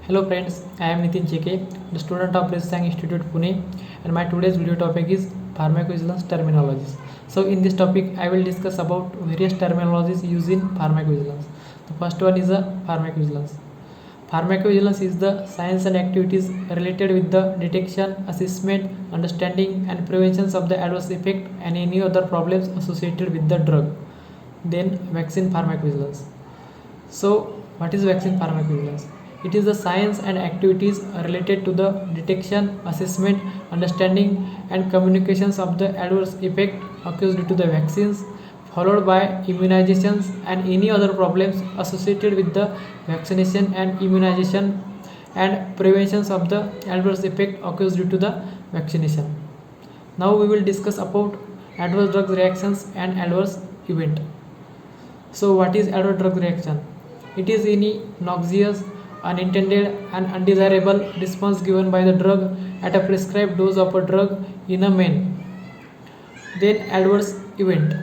Hello friends, I am Nitin JK, the student of Resang Institute Pune, and my today's video topic is pharmacovigilance terminologies. So in this topic, I will discuss about various terminologies used in pharmacovigilance. The first one is a pharmacovigilance. Pharmacovigilance is the science and activities related with the detection, assessment, understanding, and prevention of the adverse effect and any other problems associated with the drug. Then vaccine pharmacovigilance. So, what is vaccine pharmacovigilance? It is the science and activities related to the detection, assessment, understanding, and communications of the adverse effect occurs due to the vaccines, followed by immunizations and any other problems associated with the vaccination and immunization, and preventions of the adverse effect occurs due to the vaccination. Now we will discuss about adverse drug reactions and adverse event. So, what is adverse drug reaction? It is any noxious, unintended, and undesirable response given by the drug at a prescribed dose of a drug in a man. Then, adverse event.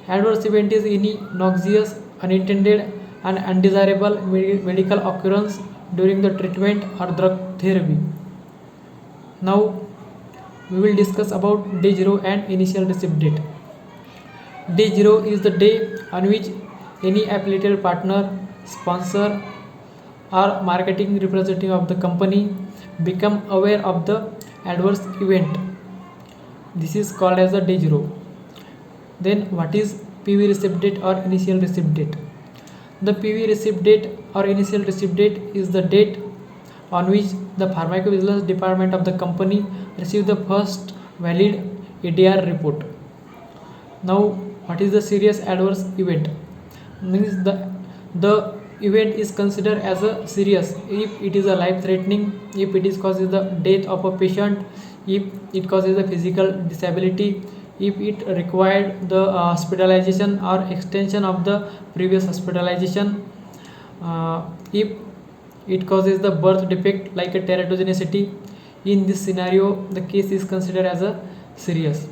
Adverse event is any noxious, unintended, and undesirable medical occurrence during the treatment or drug therapy. Now, we will discuss about day 0 and initial receipt date. Day 0 is the day on which any affiliated partner, sponsor, or marketing representative of the company become aware of the adverse event. This is called as the day 0. Then what is PV receipt date or initial receipt date? The PV receipt date or initial receipt date is the date on which the pharmacovigilance department of the company received the first valid ADR report. Now, what is the serious adverse event? Means the event is considered as a serious if it is a life threatening, if it is causes the death of a patient, if it causes a physical disability, if it required the hospitalization or extension of the previous hospitalization, if it causes the birth defect like a teratogenicity. In this scenario, the case is considered as a serious.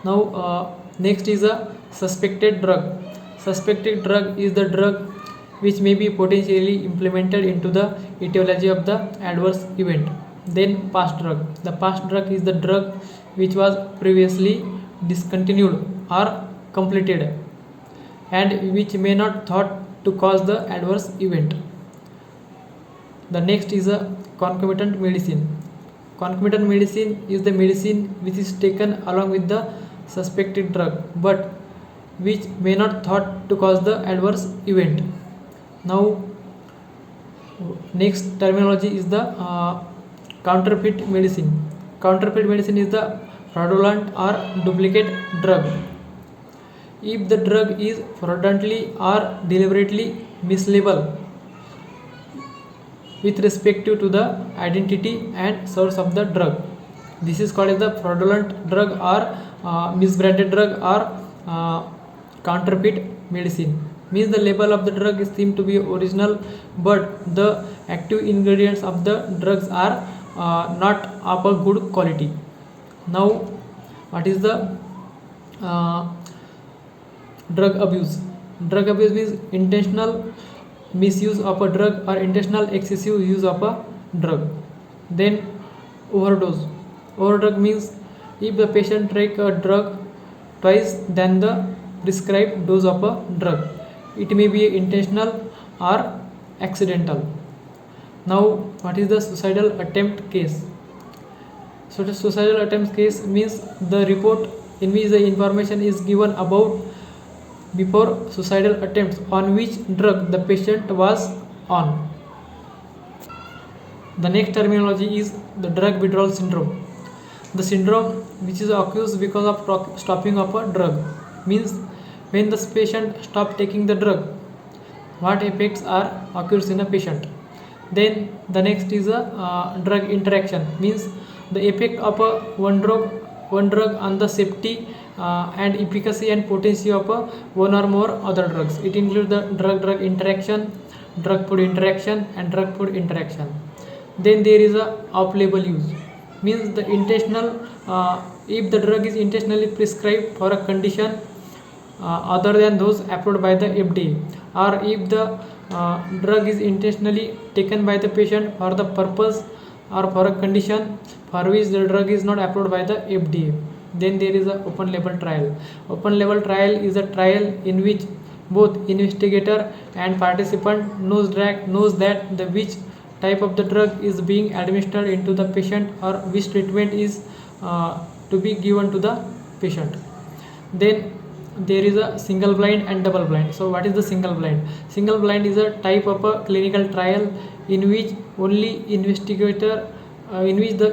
Now, next is a suspected drug. Suspected drug is the drug which may be potentially implemented into the etiology of the adverse event. Then past drug. The past drug is the drug which was previously discontinued or completed and which may not thought to cause the adverse event. The next is a concomitant medicine. Concomitant medicine is the medicine which is taken along with the suspected drug but which may not thought to cause the adverse event. Now, next terminology is the counterfeit medicine. Counterfeit medicine is the fraudulent or duplicate drug. If the drug is fraudulently or deliberately mislabeled with respect to the identity and source of the drug, this is called as the fraudulent drug or misbranded drug or counterfeit medicine. Means the label of the drug is seemed to be original but the active ingredients of the drugs are not of a good quality. Now, what is the drug abuse? Drug abuse means intentional misuse of a drug or intentional excessive use of a drug. Then overdose. Overdose means if the patient take a drug twice than the prescribed dose of a drug, it may be intentional or accidental. Now, what is the suicidal attempt case? So the suicidal attempt case means the report in which the information is given about before suicidal attempts on which drug the patient was on. The next terminology is the drug withdrawal syndrome. The syndrome which is occurs because of stopping of a drug means when the patient stop taking the drug, what effects are occurs in a patient. Then the next is a drug interaction means the effect of a one drug on the safety and efficacy and potency of one or more other drugs. It includes the drug interaction, drug food interaction, and drug food interaction. Then there is a off-label use means the intentional if the drug is intentionally prescribed for a condition other than those approved by the FDA, or if the drug is intentionally taken by the patient for the purpose or for a condition for which the drug is not approved by the FDA. Then there is a open label trial. Open label trial is a trial in which both investigator and participant knows that the which type of the drug is being administered into the patient or which treatment is to be given to the patient. Then there is a single blind and double blind. So what is the single blind? Single blind is a type of a clinical trial in which the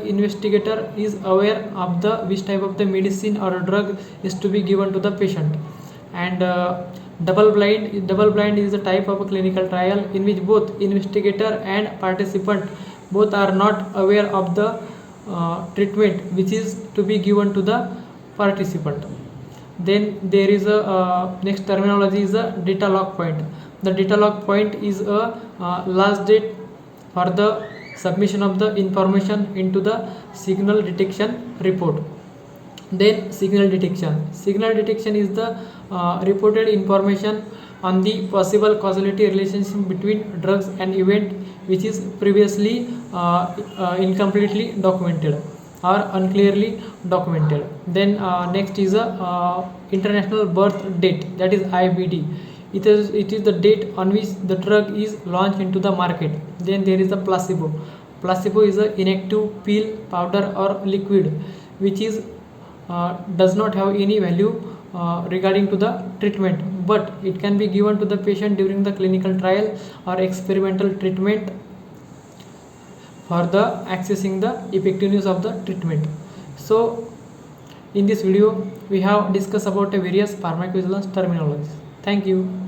investigator is aware of the which type of the medicine or drug is to be given to the patient. And double blind is a type of a clinical trial in which both investigator and participant both are not aware of the treatment which is to be given to the participant. Then there is a next terminology is a data log point. The data log point is a last date for the submission of the information into the signal detection report. Then signal detection is the reported information on the possible causality relationship between drugs and event which is previously incompletely documented or unclearly documented. Then next is a international birth date, that is IBD. It is the date on which the drug is launched into the market. Then there is a placebo. Placebo is an inactive pill, powder or liquid which is does not have any value regarding to the treatment, but it can be given to the patient during the clinical trial or experimental treatment for the accessing the effectiveness of the treatment. So in this video we have discussed about various pharmacovigilance terminologies. Thank you.